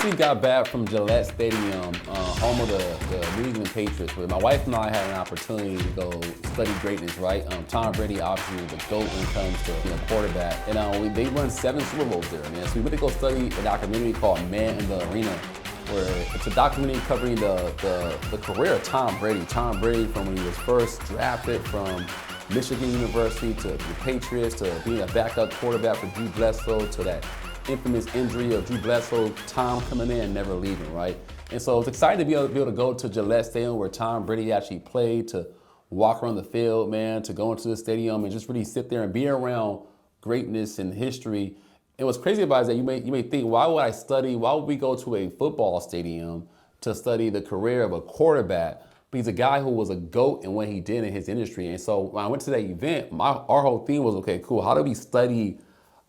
recently got back from Gillette Stadium, home of the New England Patriots, where my wife and I had an opportunity to go study greatness, right? Tom Brady obviously was the GOAT when it comes to being a quarterback. And they won 7 Super Bowls there, man. So we went to go study a documentary called Man in the Arena, where it's a documentary covering the career of Tom Brady. Tom Brady from when he was first drafted from Michigan University to the Patriots, to being a backup quarterback for Drew Bledsoe, to that infamous injury of Drew Bledsoe, Tom coming in and never leaving, right? And so it's exciting to be able to go to Gillette Stadium where Tom Brady actually played, to walk around the field, man, to go into the stadium and just really sit there and be around greatness and history. And what's crazy about it is that you may think, why would we go to a football stadium to study the career of a quarterback? But he's a guy who was a GOAT in what he did in his industry. And so when I went to that event, our whole theme was, okay, cool, how do we study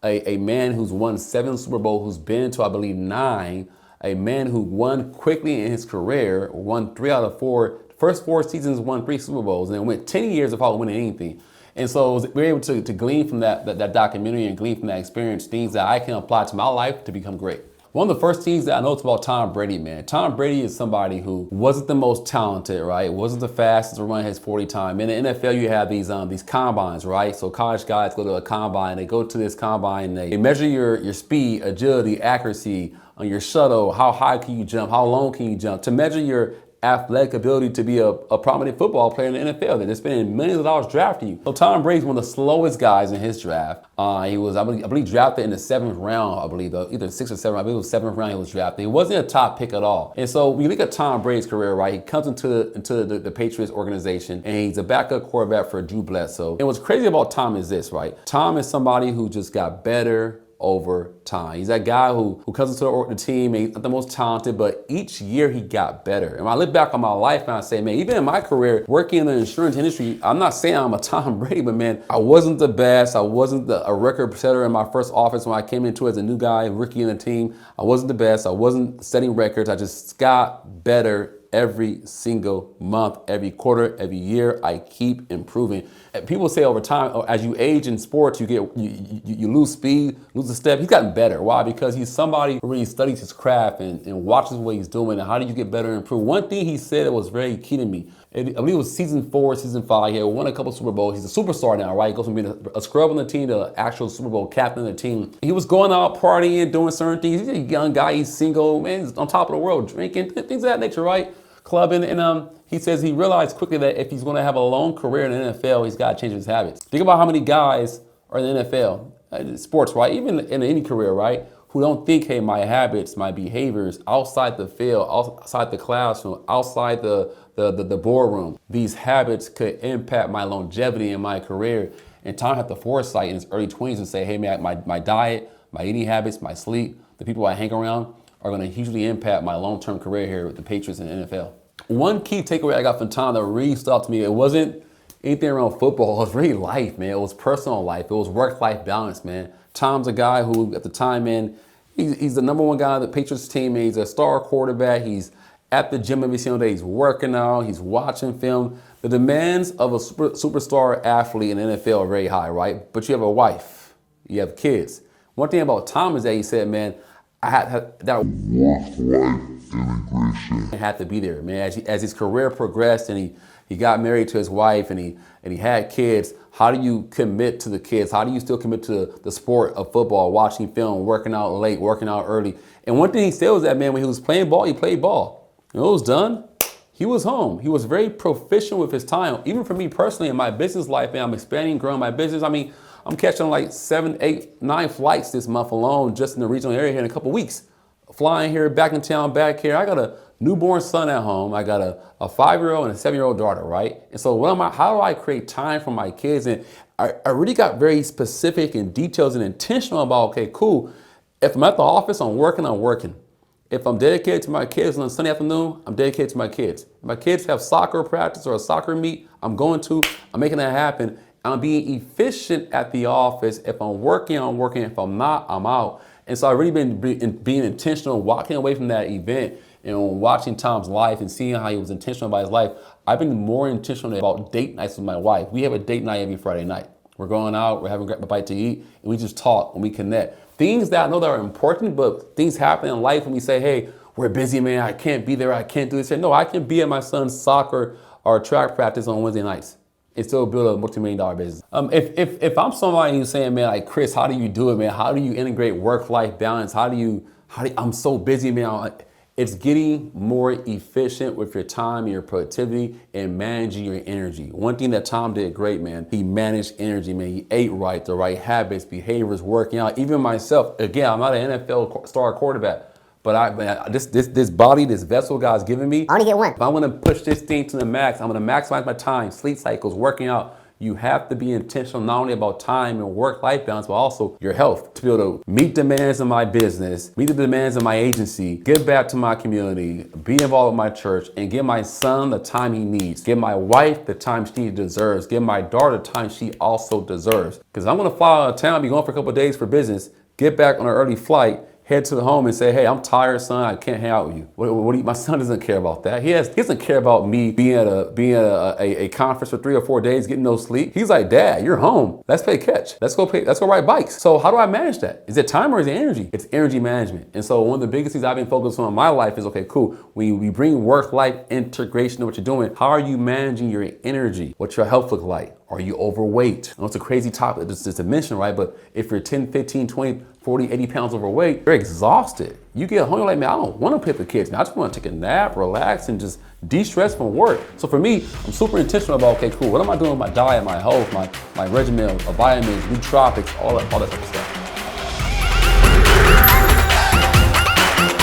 a man who's won 7 Super Bowls, who's been to, I believe, 9, a man who won quickly in his career, won 3 out of 4, first 4 seasons, won 3 Super Bowls, and then went 10 years without winning anything. And so we were able to glean from that documentary and glean from that experience things that I can apply to my life to become great. One of the first things that I noticed about Tom Brady, man, Tom Brady is somebody who wasn't the most talented, right? Wasn't the fastest to run his 40 time. In the NFL, you have these combines, right? So college guys go to a combine, they go to this combine, they measure your speed, agility, accuracy on your shuttle, how high can you jump, how long can you jump, to measure your athletic ability to be a prominent football player in the NFL. They're spending millions of dollars drafting you. So Tom Brady's one of the slowest guys in his draft. He was, I believe, drafted in the 7th round, I believe, either 6th or 7th. I believe it was 7th round he was drafted. He wasn't a top pick at all. And so when you look at Tom Brady's career, right, he comes into the Patriots organization, and he's a backup quarterback for Drew Bledsoe. And what's crazy about Tom is this, right? Tom is somebody who just got better over time. He's that guy who comes into the team, and he's not the most talented, but each year he got better. And when I look back on my life and I say, man, even in my career, working in the insurance industry, I'm not saying I'm a Tom Brady, but man, I wasn't the best. I wasn't a record setter in my first office when I came into as a new guy, rookie in the team. I wasn't the best. I wasn't setting records. I just got better every single month, every quarter, every year. I keep improving. And people say over time, as you age in sports, you lose speed, lose a step. He's gotten better. Why? Because he's somebody who really studies his craft and watches what he's doing and how do you get better and improve. One thing he said that was very key to me, I believe it was season 4, season 5. He had won a couple Super Bowls. He's a superstar now, right? He goes from being a scrub on the team to an actual Super Bowl captain of the team. He was going out partying, doing certain things. He's a young guy. He's single, man. He's on top of the world, drinking, things of that nature, right? Clubbing, and he says he realized quickly that if he's going to have a long career in the NFL, he's got to change his habits. Think about how many guys are in the NFL, sports, right? Even in any career, right? Who don't think, hey, my habits, my behaviors outside the field, outside the classroom, outside the boardroom, these habits could impact my longevity in my career. And Tom had the foresight in his early 20s to say, hey, man, my diet, my eating habits, my sleep, the people I hang around are going to hugely impact my long-term career here with the Patriots and the NFL. One key takeaway I got from Tom that really stood out to me, it wasn't anything around football. It was really life, man. It was personal life. It was work-life balance, man. Tom's a guy who, at the time, man, he's the #1 guy on the Patriots team, man. He's a star quarterback. He's at the gym every single day. He's working out. He's watching film. The demands of a superstar athlete in the NFL are very high, right? But you have a wife. You have kids. One thing about Tom is that he said, man, I had that work-life integration. I had to be there, man. As his career progressed and he got married to his wife and he had kids, how do you commit to the kids? How do you still commit to the sport of football, watching film, working out late, working out early? And one thing he said was that, man, when he was playing ball, he played ball. When it was done, he was home. He was very proficient with his time. Even for me personally in my business life, man, I'm expanding, growing my business. I mean, I'm catching like 7, 8, 9 flights this month alone, just in the regional area here in a couple weeks. Flying here, back in town, back here. I got a newborn son at home. I got a 5-year-old and a 7-year-old daughter, right? And so how do I create time for my kids? And I really got very specific and detailed and intentional about, okay, cool. If I'm at the office, I'm working. If I'm dedicated to my kids on a Sunday afternoon, I'm dedicated to my kids. If my kids have soccer practice or a soccer meet, I'm making that happen. I'm being efficient at the office. If I'm working, I'm working. If I'm not, I'm out. And so I've really been being intentional, walking away from that event and watching Tom's life and seeing how he was intentional about his life. I've been more intentional about date nights with my wife. We have a date night every Friday night. We're going out, we're having a bite to eat, and we just talk and we connect. Things that I know that are important, but things happen in life when we say, hey, we're busy, man, I can't be there, I can't do this. No, I can be at my son's soccer or track practice on Wednesday nights and still build a multi-million-dollar business. If I'm somebody who's saying, man, like, Chris, how do you do it, man? How do you integrate work-life balance? I'm so busy, man. It's getting more efficient with your time and your productivity and managing your energy. One thing that Tom did great, man, he managed energy, man. He ate right, the right habits, behaviors, working out. Even myself, again, I'm not an NFL star quarterback, but this body, this vessel God's given me, I only get one. If I'm gonna push this thing to the max, I'm gonna maximize my time, sleep cycles, working out. You have to be intentional not only about time and work-life balance, but also your health. To be able to meet demands of my business, meet the demands of my agency, give back to my community, be involved with my church, and give my son the time he needs. Give my wife the time she deserves. Give my daughter the time she also deserves. Because I'm gonna fly out of town, be gone for a couple of days for business, get back on an early flight, head to the home and say, hey, I'm tired, son, I can't hang out with you. My son doesn't care about that. He doesn't care about me being at a conference for 3 or 4 days, getting no sleep. He's like, Dad, you're home. Let's play catch. Let's go ride bikes. So how do I manage that? Is it time or is it energy? It's energy management. And so one of the biggest things I've been focused on in my life is, okay, cool. When we bring work-life integration to what you're doing, how are you managing your energy? What's your health look like? Are you overweight? I know it's a crazy topic just to mention, right? But if you're 10, 15, 20, 40, 80 pounds overweight, you're exhausted. You get home, you're like, man, I don't want to play with the kids. Man, I just want to take a nap, relax, and just de-stress from work. So for me, I'm super intentional about, okay, cool, what am I doing with my diet, my health, my regimen of vitamins, nootropics, all that type of stuff.